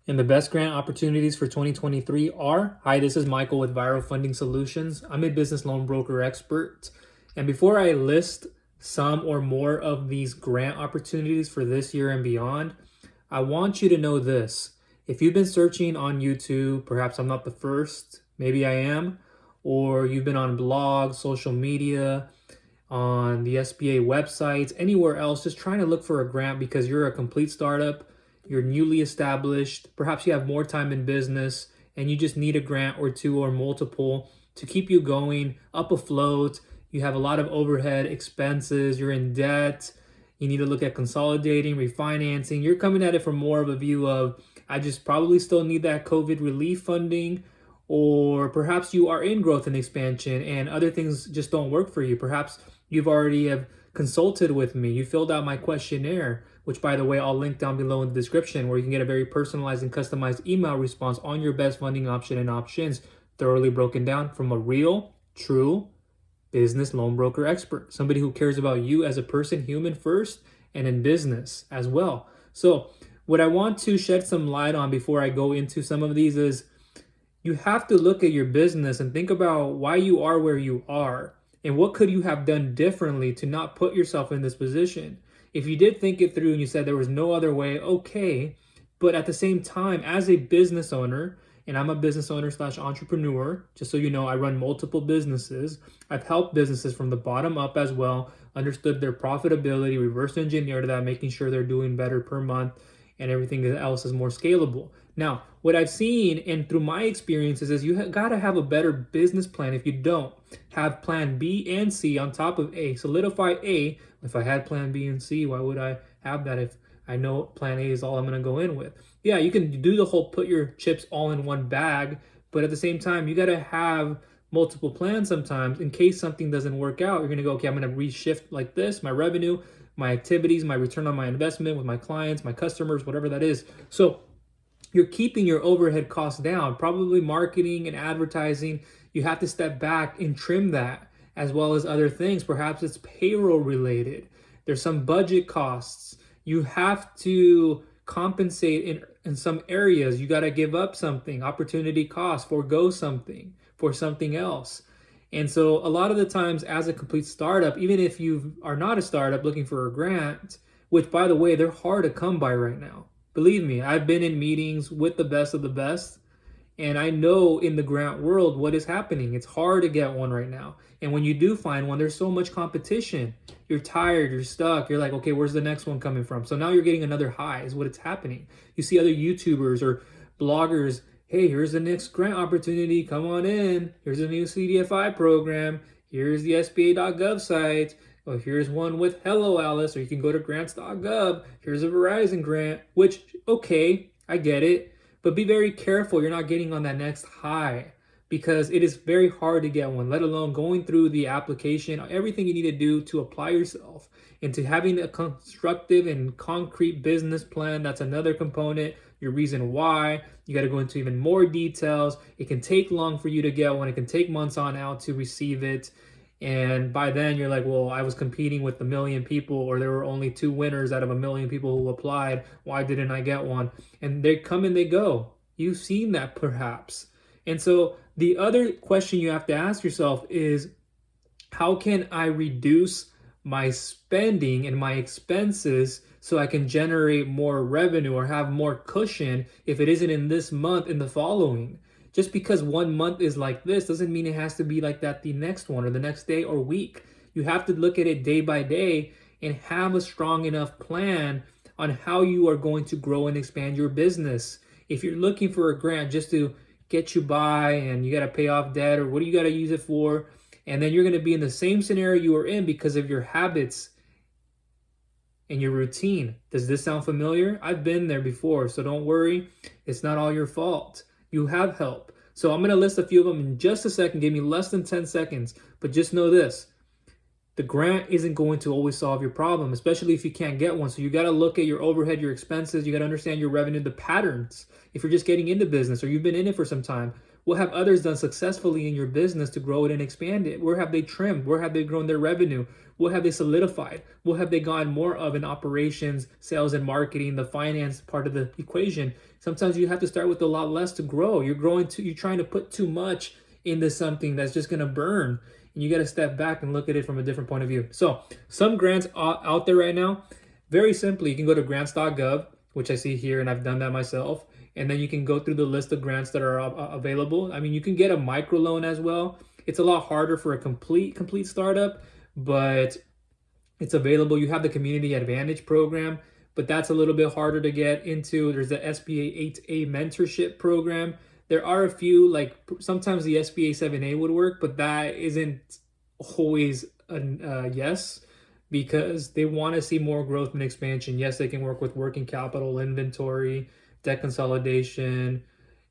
And the best grant opportunities for 2023 are, hi, this is Michael with Viral Funding Solutions. I'm a business loan broker expert. And before I list some or more of these grant opportunities for this year and beyond, I want you to know this. If you've been searching on YouTube, perhaps I'm not the first, maybe I am, or you've been on blogs, social media, on the SBA websites, anywhere else, just trying to look for a grant because you're a complete startup, you're newly established, perhaps you have more time in business, and you just need a grant or two or multiple to keep you going up afloat. You have a lot of overhead expenses, you're in debt, you need to look at consolidating, refinancing. You're coming at it from more of a view of, I just probably still need that COVID relief funding, or perhaps you are in growth and expansion and other things just don't work for you. Perhaps you've already have consulted with me. You filled out my questionnaire, which by the way, I'll link down below in the description, where you can get a very personalized and customized email response on your best funding option and options, thoroughly broken down from a real, true business loan broker expert, somebody who cares about you as a person, human first, and in business as well. So what I want to shed some light on before I go into some of these is you have to look at your business and think about why you are where you are and what could you have done differently to not put yourself in this position. If you did think it through and you said there was no other way, okay. But at the same time, as a business owner, and I'm a business owner slash entrepreneur, just so you know, I run multiple businesses. I've helped businesses from the bottom up as well, understood their profitability, reverse engineered that, making sure they're doing better per month and everything else is more scalable. Now, what I've seen and through my experiences is you got to have a better business plan. If you don't have plan B and C on top of A, solidify A. If I had plan B and C, why would I have that if I know plan A is all I'm going to go in with? Yeah, you can do the whole put your chips all in one bag, but at the same time, you got to have multiple plans sometimes in case something doesn't work out. You're going to go, okay, I'm going to reshift like this, my revenue, my activities, my return on my investment with my clients, my customers, whatever that is. So you're keeping your overhead costs down, probably marketing and advertising. You have to step back and trim that, as well as other things. Perhaps it's payroll related. There's some budget costs. You have to compensate in some areas. You got to give up something, opportunity cost, forego something for something else. And so a lot of the times as a complete startup, even if you are not a startup looking for a grant, which by the way, they're hard to come by right now. Believe me, I've been in meetings with the best of the best, and I know in the grant world what is happening. It's hard to get one right now. And when you do find one, there's so much competition. You're tired, you're stuck. You're like, okay, where's the next one coming from? So now you're getting another high is what it's happening. You see other YouTubers or bloggers, hey, here's the next grant opportunity. Come on in. Here's a new CDFI program. Here's the SBA.gov site. Oh, here's one with Hello Alice, or you can go to grants.gov. Here's a Verizon grant, which, okay, I get it. But be very careful you're not getting on that next high, because it is very hard to get one, let alone going through the application, everything you need to do to apply yourself into having a constructive and concrete business plan. That's another component, your reason why. You got to go into even more details. It can take long for you to get one. It can take months on out to receive it. And by then you're like, well, I was competing with a million people, or there were only 2 winners out of a million people who applied. Why didn't I get one? And they come and they go. You've seen that perhaps. And so the other question you have to ask yourself is, how can I reduce my spending and my expenses so I can generate more revenue or have more cushion if it isn't in this month, in the following? Just because one month is like this doesn't mean it has to be like that the next one or the next day or week. You have to look at it day by day and have a strong enough plan on how you are going to grow and expand your business. If you're looking for a grant just to get you by and you got to pay off debt, or what do you got to use it for, and then you're going to be in the same scenario you were in because of your habits and your routine. Does this sound familiar? I've been there before, so don't worry. It's not all your fault. You have help. So I'm going to list a few of them in just a second. Give me less than 10 seconds. But just know this. The grant isn't going to always solve your problem, especially if you can't get one. So you got to look at your overhead, your expenses. You got to understand your revenue, the patterns. If you're just getting into business or you've been in it for some time, What have others done successfully in your business to grow it and expand it? Where have they trimmed? Where have they grown their revenue? What have they solidified? What have they gone more of in operations, sales and marketing, the finance part of the equation? Sometimes you have to start with a lot less to grow. You're trying to put too much into something that's just going to burn. And you got to step back and look at it from a different point of view. So some grants out there right now, very simply, you can go to grants.gov, which I see here, and I've done that myself. And then you can go through the list of grants that are available. I mean, you can get a microloan as well. It's a lot harder for a complete startup, but it's available. You have the Community Advantage program, but that's a little bit harder to get into. There's the SBA 8A mentorship program. There are a few, like sometimes the SBA 7A would work, but that isn't always a yes, because they want to see more growth and expansion. Yes, they can work with working capital, inventory, debt consolidation,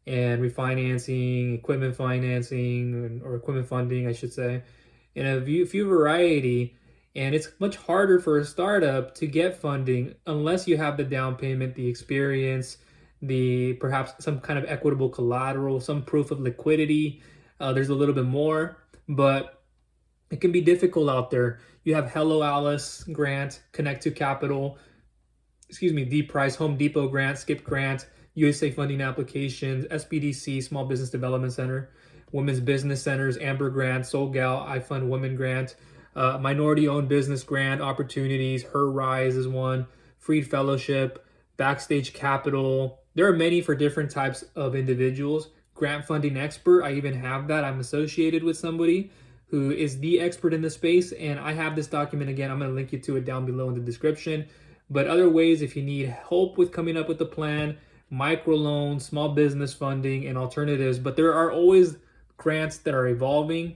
and refinancing, equipment financing, or equipment funding, I should say, in a few variety. And it's much harder for a startup to get funding unless you have the down payment, the experience, the perhaps some kind of equitable collateral, some proof of liquidity. There's a little bit more, but it can be difficult out there. You have Hello Alice grant, Connect to Capital, Deep Price, Home Depot grant, Skip grant, USA funding applications, SBDC, Small Business Development Center, Women's Business Centers, Amber grant, SoulGal, I Fund Women grant, minority-owned business grant opportunities, Her Rise is one, Freed Fellowship, Backstage Capital. There are many for different types of individuals. Grant Funding Expert, I even have that. I'm associated with somebody who is the expert in the space, and I have this document again. I'm going to link you to it down below in the description. But other ways, if you need help with coming up with the plan, microloans, small business funding, and alternatives. But there are always grants that are evolving,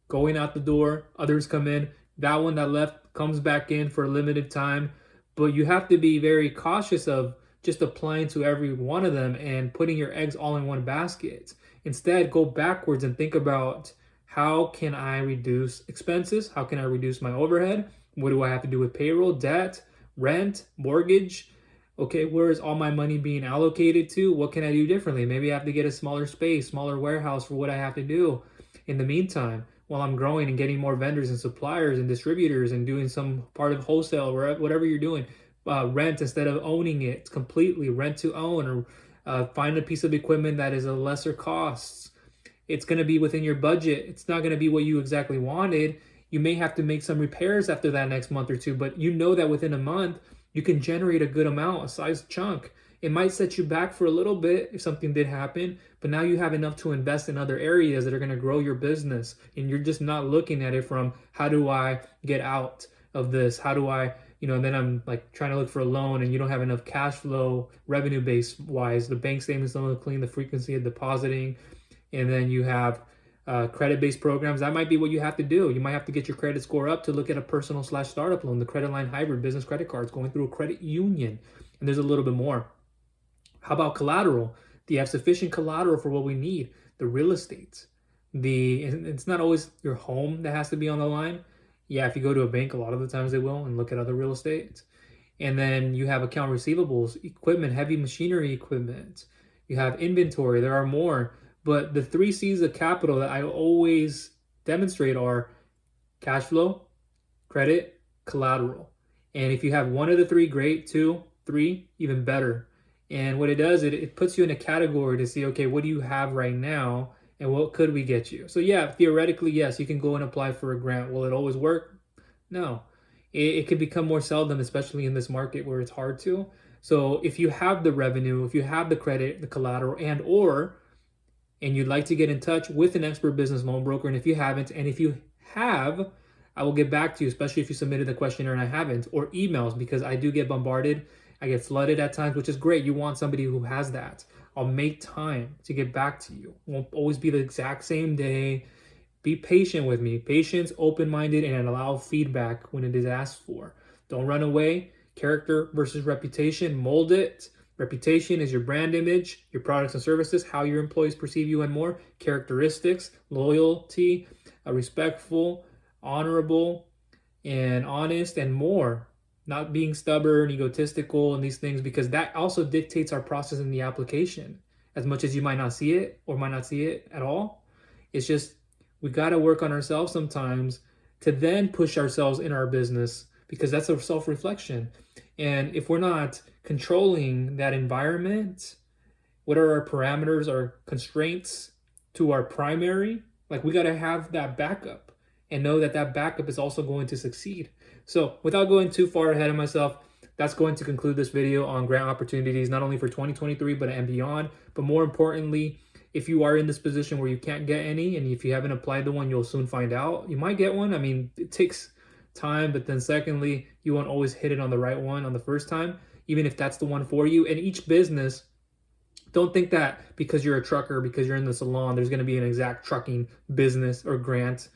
going out the door, others come in. That one that left comes back in for a limited time. But you have to be very cautious of just applying to every one of them and putting your eggs all in one basket. Instead, go backwards and think about, how can I reduce expenses? How can I reduce my overhead? What do I have to do with payroll, debt, rent, mortgage? Okay, where is all my money being allocated to? What can I do differently? Maybe I have to get a smaller space, smaller warehouse for what I have to do. In the meantime, while I'm growing and getting more vendors and suppliers and distributors and doing some part of wholesale, or whatever you're doing, rent instead of owning it completely, rent to own, or find a piece of equipment that is a lesser cost. It's going to be within your budget. It's not going to be what you exactly wanted. You may have to make some repairs after that next month or two, but you know that within a month, you can generate a good amount, a sized chunk. It might set you back for a little bit if something did happen, but now you have enough to invest in other areas that are going to grow your business. And you're just not looking at it from, how do I get out of this? How do I, and then I'm like trying to look for a loan and you don't have enough cash flow, revenue base wise. The bank statements don't look clean, the frequency of depositing. And then you have credit-based programs. That might be what you have to do. You might have to get your credit score up to look at a personal/startup loan, the credit line hybrid, business credit cards, going through a credit union. And there's a little bit more. How about collateral? Do you have sufficient collateral for what we need? The real estate. It's not always your home that has to be on the line. Yeah, if you go to a bank, a lot of the times they will, and look at other real estate. And then you have account receivables, equipment, heavy machinery equipment. You have inventory. There are more. But the 3 C's of capital that I always demonstrate are cash flow, credit, collateral. And if you have one of the 3, great. 2, 3, even better. And what it does, it puts you in a category to see, okay, what do you have right now and what could we get you? So yeah, theoretically, yes, you can go and apply for a grant. Will it always work? No. It could become more seldom, especially in this market where it's hard to. So if you have the revenue, if you have the credit, the collateral, and you'd like to get in touch with an expert business loan broker, and if you haven't, and if you have, I will get back to you, especially if you submitted the questionnaire and I haven't, or emails, because I do get bombarded. I get flooded at times, which is great. You want somebody who has that. I'll make time to get back to you. It won't always be the exact same day. Be patient with me. Patience, open-minded, and allow feedback when it is asked for. Don't run away. Character versus reputation. Mold it. Reputation is your brand image, your products and services, how your employees perceive you, and more. Characteristics, loyalty, respectful, honorable, and honest, and more. Not being stubborn, egotistical, and these things, because that also dictates our process in the application. as much as you might not see it or might not see it at all. It's just we got to work on ourselves sometimes to then push ourselves in our business, because that's a self-reflection. And if we're not controlling that environment, what are our parameters, our constraints to our primary? Like, we got to have that backup and know that that backup is also going to succeed. So without going too far ahead of myself, that's going to conclude this video on grant opportunities, not only for 2023, but and beyond. But more importantly, if you are in this position where you can't get any, and if you haven't applied to one, you'll soon find out. You might get one. I mean, it takes time, but then secondly, you won't always hit it on the right one on the first time, even if that's the one for you. And each business, don't think that because you're a trucker, because you're in the salon, there's going to be an exact trucking business or grant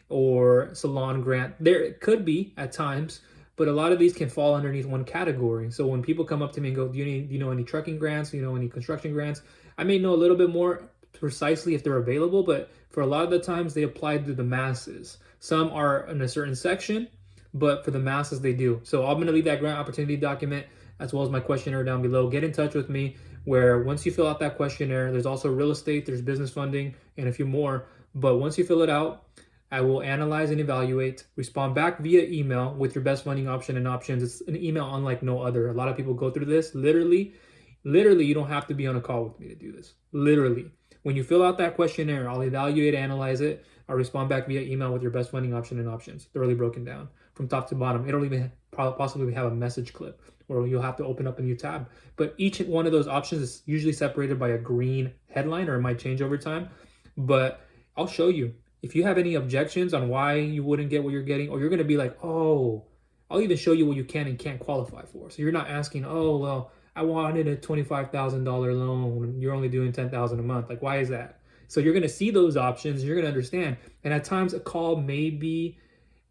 or salon grant. There could be at times, but a lot of these can fall underneath one category. So when people come up to me and go, do you know any trucking grants? Do you know any construction grants? I may know a little bit more precisely if they're available, but for a lot of the times they apply to the masses. Some are in a certain section, but for the masses they do. So I'm going to leave that grant opportunity document as well as my questionnaire down below. Get in touch with me, where once you fill out that questionnaire, there's also real estate, there's business funding, and a few more. But once you fill it out, I will analyze and evaluate, respond back via email with your best funding option and options. It's an email unlike no other. A lot of people go through this. Literally, you don't have to be on a call with me to do this. Literally. When you fill out that questionnaire, I'll evaluate, analyze it. I'll respond back via email with your best funding option and options, thoroughly broken down from top to bottom. It'll even possibly have a message clip, or you'll have to open up a new tab. But each one of those options is usually separated by a green headline, or it might change over time. But I'll show you. If you have any objections on why you wouldn't get what you're getting, or you're going to be like, oh, I'll even show you what you can and can't qualify for. So you're not asking, oh, well, I wanted a $25,000 loan. You're only doing $10,000 a month. Like, why is that? So you're going to see those options. You're going to understand. And at times a call may be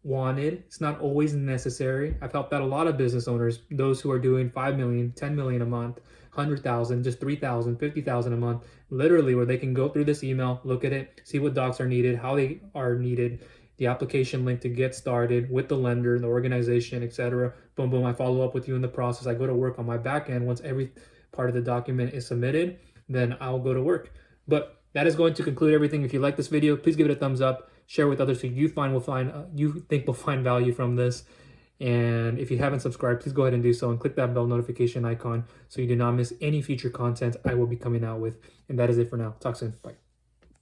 wanted. It's not always necessary. I've helped out a lot of business owners, those who are doing 5 million, 10 million a month, 100,000, just 3,000, 50,000 a month, literally, where they can go through this email, look at it, see what docs are needed, how they are needed, the application link to get started with the lender, the organization, etc. Boom, boom. I follow up with you in the process. I go to work on my back end. Once every part of the document is submitted, then I'll go to work. But that is going to conclude everything. If you like this video, please give it a thumbs up. Share with others who you think will find value from this. And if you haven't subscribed, please go ahead and do so and click that bell notification icon so you do not miss any future content I will be coming out with. And that is it for now. Talk soon. Bye.